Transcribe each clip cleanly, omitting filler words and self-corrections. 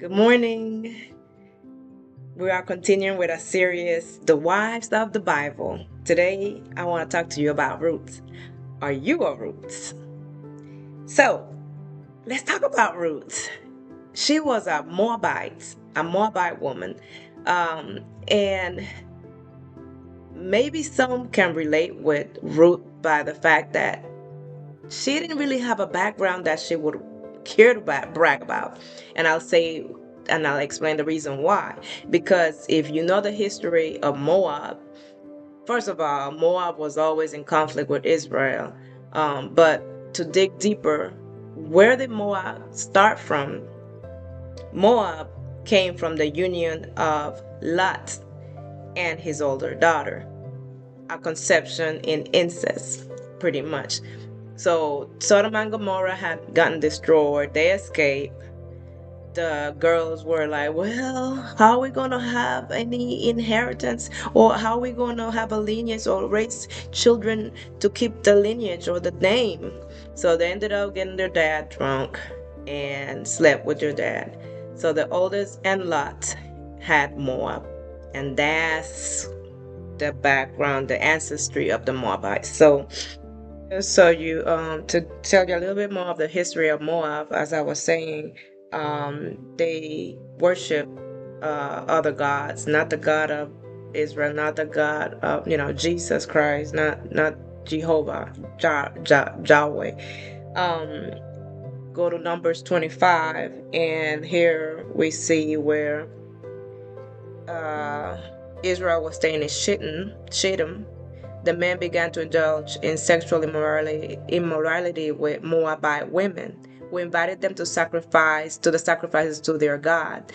Good morning. We are continuing with a series, The Wives of the Bible. Today, I want to talk to you about Ruth. Are you a Ruth? So, let's talk about Ruth. She was a Moabite woman. And maybe some can relate with Ruth by the fact that she didn't really have a background that she would care to brag about. And I'll explain the reason why. Because if you know the history of Moab, first of all, Moab was always in conflict with Israel. But to dig deeper, where did Moab start from? Moab came from the union of Lot and his older daughter, a conception in incest, pretty much. So Sodom and Gomorrah had gotten destroyed. They escaped. The girls were like, well, how are we going to have any inheritance? Or how are we going to have a lineage or raise children to keep the lineage or the name? So they ended up getting their dad drunk and slept with their dad. So the oldest and Lot had Moab. And that's the background, the ancestry of the Moabites. So you to tell you a little bit more of the history of Moab, as I was saying, they worship other gods, not the God of Israel, not the God of Jesus Christ, not Jehovah, Yahweh. Um, Go to Numbers 25, and here we see where uh, Israel was staying in Shittim. The men began to indulge in sexual immorality with Moabite women, who invited them to the sacrifices to their god.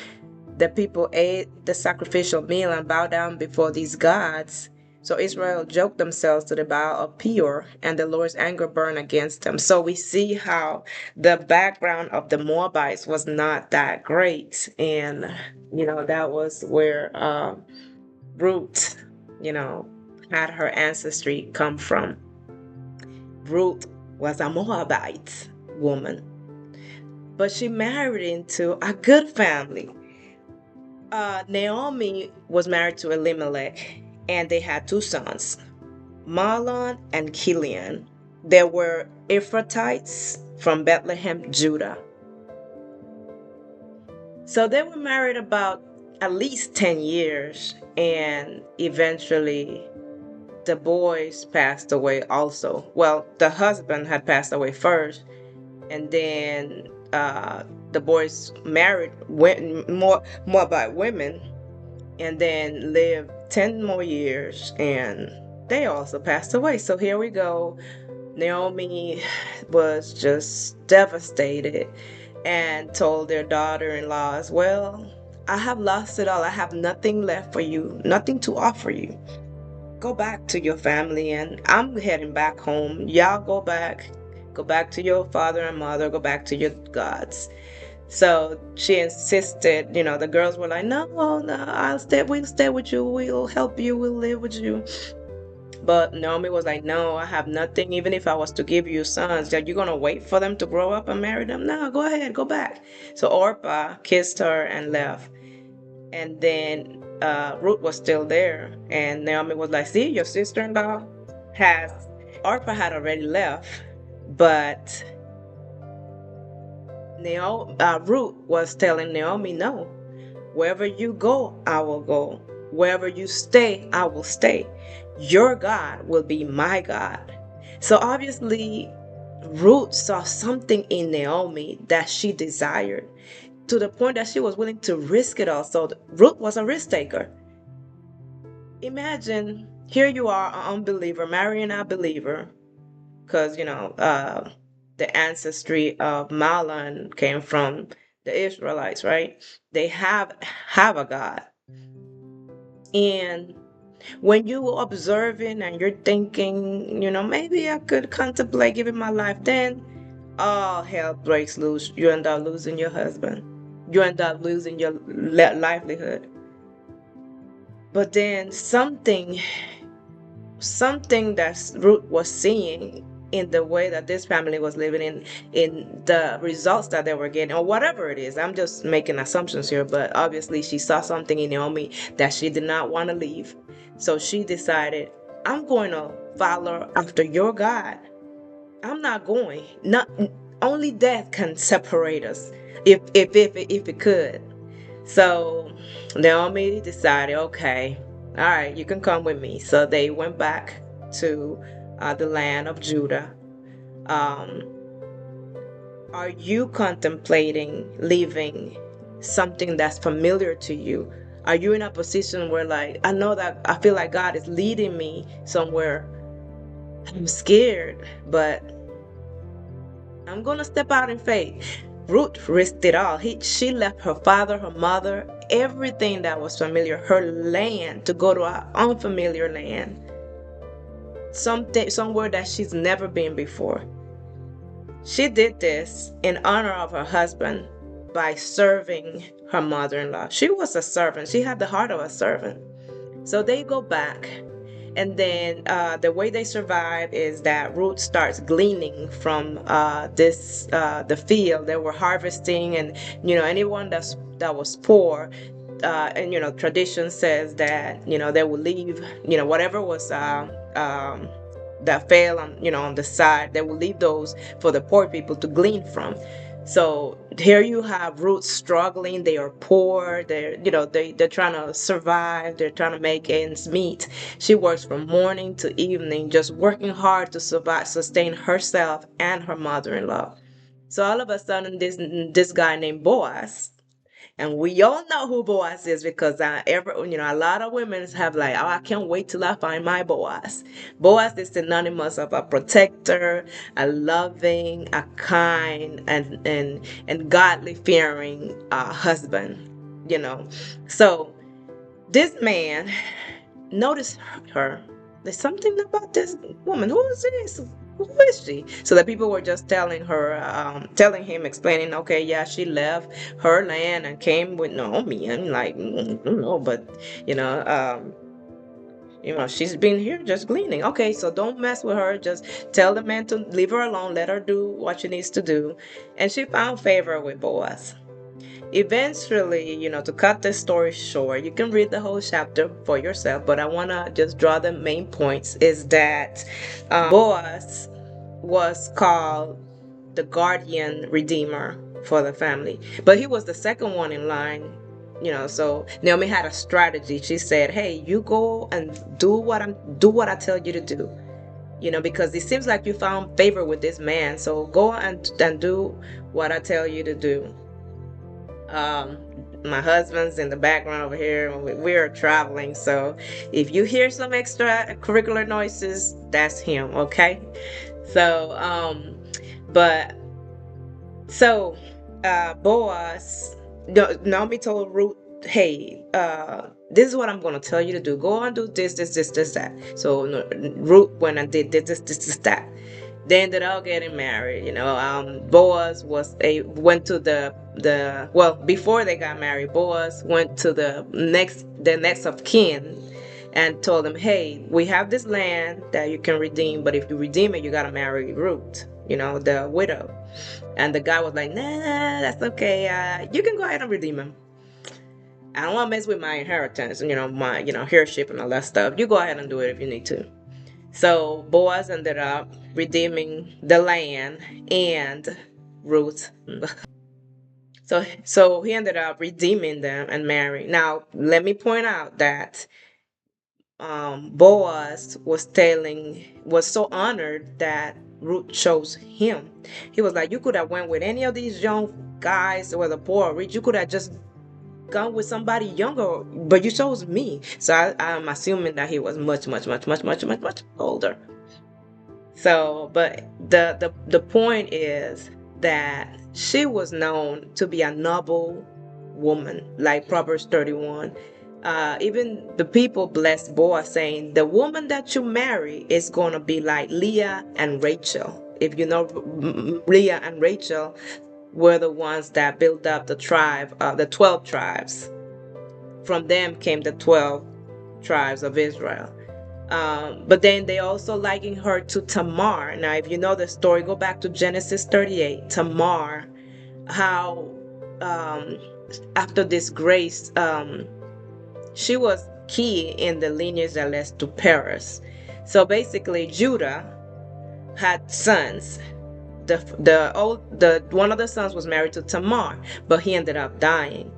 The people ate the sacrificial meal and bowed down before these gods. So Israel joked themselves to the Baal of Peor, and the Lord's anger burned against them. So we see how the background of the Moabites was not that great, and that was where Ruth, you know, had her ancestry come from. Ruth was a Moabite woman, but she married into a good family. Naomi was married to Elimelech, and they had two sons, Mahlon and Chilion. They were Ephrathites from Bethlehem, Judah. So they were married about at least 10 years, and eventually the boys passed away also. Well, the husband had passed away first, and then the boys married more Moabite women, and then lived 10 more years, and they also passed away. So here we go. Naomi was just devastated and told their daughter-in-laws, well, I have lost it all. I have nothing left for you, nothing to offer you. Go back to your family, and I'm heading back home. Y'all go back to your father and mother, go back to your gods. So she insisted, the girls were like, no, no, we'll stay with you, we'll help you, we'll live with you. But Naomi was like, no, I have nothing. Even if I was to give you sons, are you going to wait for them to grow up and marry them? No, go ahead, go back. So Orpah kissed her and left. And then Ruth was still there. And Naomi was like, see, your sister-in-law has, Orpah had already left. But Ruth was telling Naomi, no, wherever you go, I will go. Wherever you stay, I will stay. Your God will be my God. So obviously, Ruth saw something in Naomi that she desired, to the point that she was willing to risk it all. So Ruth was a risk taker. Imagine, here you are, an unbeliever, marrying a believer, because, the ancestry of Mahlon came from the Israelites, right? They have a God. And when you observing and you're thinking, maybe I could contemplate giving my life, then all hell breaks loose. You end up losing your husband. You end up losing your livelihood. But then something that Ruth was seeing in the way that this family was living, in the results that they were getting, or whatever it is. I'm just making assumptions here, but obviously she saw something in Naomi that she did not want to leave. So she decided, I'm going to follow after your God. I'm not going. Not only death can separate us, if it could. So Naomi decided, okay, all right, you can come with me. So they went back to the land of Judah. Um, are you contemplating leaving something that's familiar to you? Are you in a position where, like, I know that I feel like God is leading me somewhere? I'm scared, but I'm gonna step out in faith. Ruth risked it all. She left her father, her mother, everything that was familiar, her land, to go to an unfamiliar land, somewhere that she's never been before. She did this in honor of her husband by serving her mother-in-law. She was a servant. She had the heart of a servant. So they go back, and then the way they survive is that Ruth starts gleaning from the field. They were harvesting, and anyone that was poor, and tradition says that they would leave whatever was that fell on the side. They would leave those for the poor people to glean from. So here you have roots struggling. They are poor. They're trying to survive. They're trying to make ends meet. She works from morning to evening, just working hard to survive, sustain herself and her mother-in-law. So all of a sudden, this guy named Boaz, and we all know who Boaz is, because a lot of women have like, oh, I can't wait till I find my Boaz. Boaz is synonymous of a protector, a loving, a kind, and godly fearing husband. So this man noticed her. There's something about this woman. Who is this? Who is she? So the people were just telling her, telling him, explaining, okay, yeah, she left her land and came with Naomi. And like, I don't know, but you know, um, she's been here just gleaning. Okay, so don't mess with her. Just tell the man to leave her alone. Let her do what she needs to do. And she found favor with Boaz. Eventually, to cut this story short, you can read the whole chapter for yourself, but I want to just draw the main points. Is that Boaz was called the guardian redeemer for the family, but he was the second one in line. So Naomi had a strategy. She said, hey, you go and do what I tell you to do, because it seems like you found favor with this man, so go and do what I tell you to do. um my husband's in the background over here. We're traveling, so if you hear some extra curricular noises, that's him. Okay. So but so Boaz, Naomi told Ruth, hey, this is what I'm going to tell you to do. Go and do this, that. So Ruth went and did this, that. They ended up getting married. Boaz went to the well, before they got married, Boaz went to the next of kin and told them, hey, we have this land that you can redeem, but if you redeem it, you got to marry Ruth, the widow. And the guy was like, nah, that's okay. You can go ahead and redeem him. I don't want to mess with my inheritance, my heirship and all that stuff. You go ahead and do it if you need to. So Boaz ended up redeeming the land and Ruth. So he ended up redeeming them and marrying. Now let me point out that Boaz was so honored that Ruth chose him. He was like, you could have went with any of these young guys, whether poor or rich. You could have just gone with somebody younger, but you chose me. So I'm assuming that he was much, much, much, much, much, much, much older. So, but the point is that she was known to be a noble woman, like Proverbs 31. Even the people blessed Boaz, saying, the woman that you marry is going to be like Leah and Rachel. If you know, Leah and Rachel were the ones that built up the 12 tribes. From them came the 12 tribes of Israel. But then they also liken her to Tamar. Now, if you know the story, go back to Genesis 38. Tamar, how um, after this grace, she was key in the lineage that led to Paris. So basically, Judah had sons. The one of the sons was married to Tamar, but he ended up dying.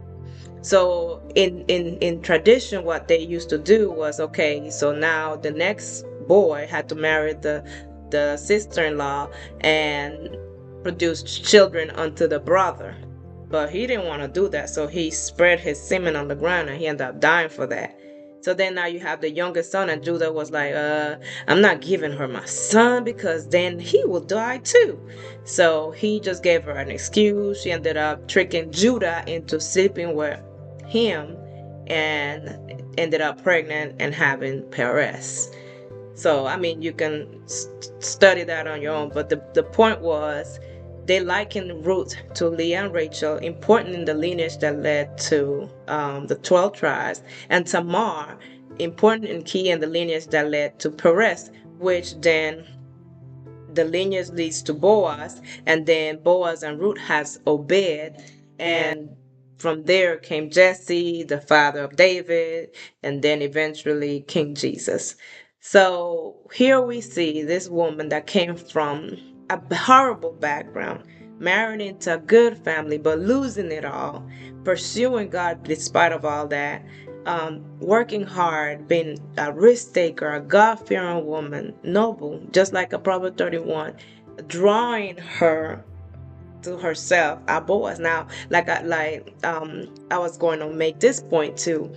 So in tradition, what they used to do was, okay, so now the next boy had to marry the sister-in-law and produce children unto the brother. But he didn't want to do that, so he spread his semen on the ground and he ended up dying for that. So then now you have the youngest son, and Judah was like, I'm not giving her my son because then he will die too. So he just gave her an excuse. She ended up tricking Judah into sleeping with him and ended up pregnant and having Perez. So, I mean, you can study that on your own. But the point was, they likened Ruth to Leah and Rachel, important in the lineage that led to the 12 tribes, and Tamar, important and key in the lineage that led to Perez, which then the lineage leads to Boaz, and then Boaz and Ruth has Obed, and from there came Jesse, the father of David, and then eventually King Jesus. So here we see this woman that came from a horrible background, marrying into a good family, but losing it all, pursuing God despite of all that, working hard, being a risk taker, a God-fearing woman, noble, just like a Proverbs 31, drawing her to herself, our Boaz. Now, I was going to make this point too.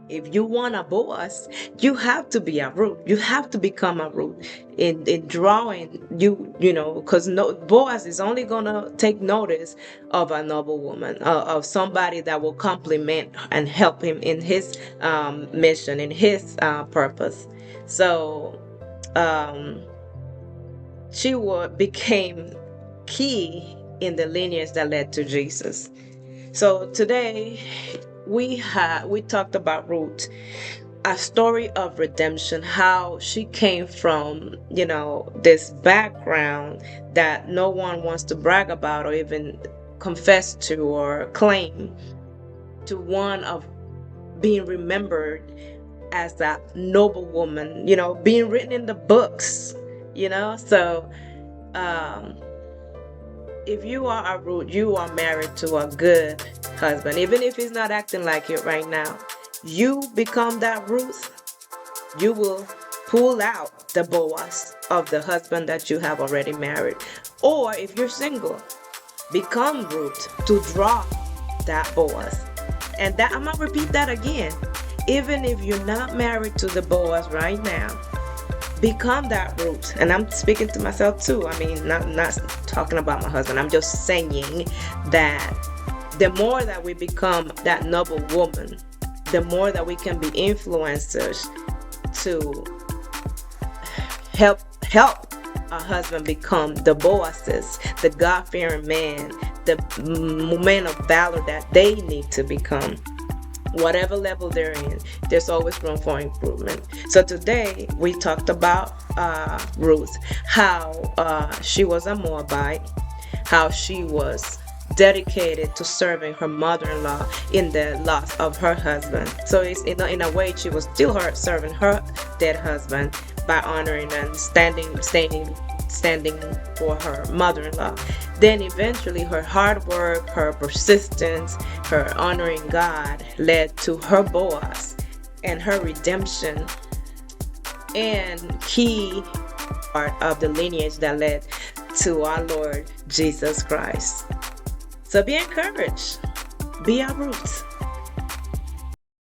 If you want a Boaz, you have to be a Ruth. You have to become a Ruth in drawing you know, because Boaz is only gonna take notice of a noble woman, of somebody that will complement and help him in his mission, in his purpose. So she became key in the lineage that led to Jesus. So today we talked about Ruth, a story of redemption, how she came from, you know, this background that no one wants to brag about or even confess to or claim, to one of being remembered as that noble woman, you know, being written in the books, you know. So if you are a Ruth, you are married to a good husband. Even if he's not acting like it right now, you become that Ruth, you will pull out the Boaz of the husband that you have already married. Or if you're single, become Ruth to draw that Boaz. And that, I'm going to repeat that again. Even if you're not married to the Boaz right now, become that Ruth. And I'm speaking to myself too. I mean, not talking about my husband. I'm just saying that the more that we become that noble woman, the more that we can be influencers to help our husband become the Boazes, the God-fearing man, the men of valor that they need to become. Whatever level they're in, there's always room for improvement. So today we talked about Ruth, how she was a Moabite, how she was dedicated to serving her mother-in-law in the loss of her husband. So it's in a way she was still serving her dead husband by honoring and standing for her mother-in-law. Then eventually her hard work, her persistence, her honoring God led to her Boaz and her redemption, and key part of the lineage that led to our Lord Jesus Christ. So be encouraged. Be a Ruth.